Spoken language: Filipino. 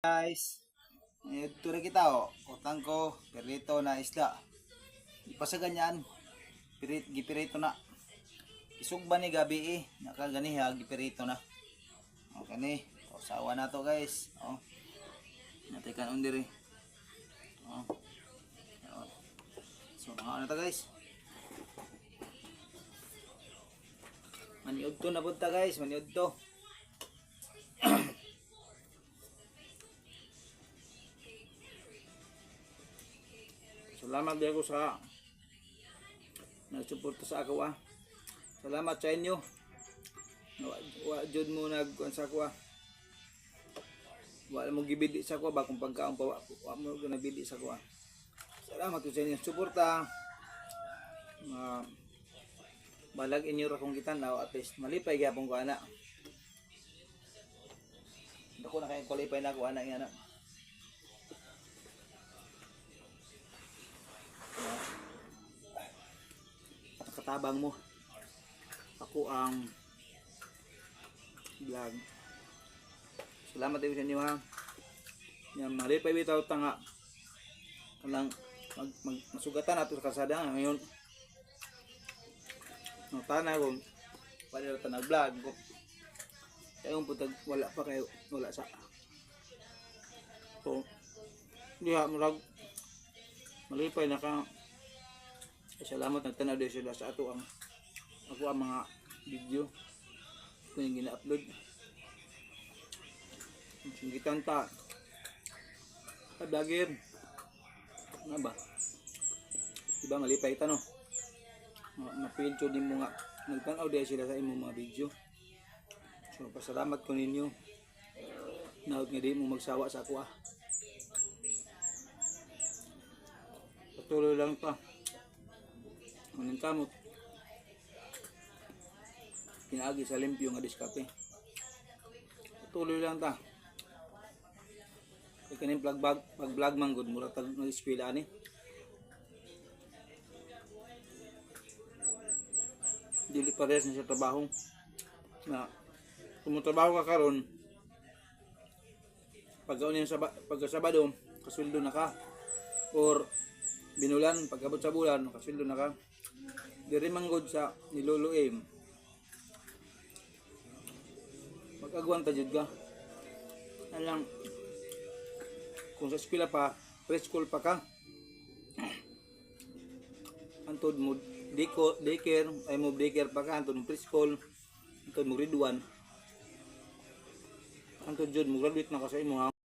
Guys, ito na kita utang ko, pirito na isda. Ipasa ganyan, gipirito na. Isugba ni gabi nakagani ha, gipirito na. Okay ni, sawa na to guys. Natikan under So, mga ano to guys. Maniud to na punta guys, maniud to. Salamat din ako sa nagsuporta sa ako Salamat sa inyo. Wa jud mo nagkuan sa ako Wala mo gibili sa ako ba kung pagkaon pa wa mo nabili sa ako Salamat sa inyo suporta. Balag inyo ra kong kitanaw at least malipay gyapon ko ana. Dako na kay qualify na ko ana nga. Katabang mo ako ang vlog. Salamat din sa inyo yan malipay bitaw tanga kanang masugatan nato sa kasada ngayon tana ko pala ta nag vlog ko ayun po wala pa kayo wala sa so diha murag malipay na ka. Salamat nagtanaw din sila sa ato ang mga video ko yung gina-upload. Singgitan ta vlogger nga ba diba malipay ta no mapilcho din mo nga nagtanaw din sila sa imong mga video. So pasalamat ko ninyo naud nga di mo magsawa sa ako patuloy lang ta maning kamot kinaagi sa limpyo nga diskape. Tuloy lang ta kay kaning pag vlog man gud mura tag nag-eskwela ani dili pares na sa trabaho na tumutrabaho ka karon pagkaon sa Sabado kasuldo na ka or binulan pagkabot sa bulan kasuldo na ka. Diri manggod sa nilolo mag-agwan ta jud ka alang kung sa eskwela pa preschool pa ka antod mo daycare ay mo daycare pa ka antod mo preschool antod mo grade 1 antod jud mo graduate na ka sa imo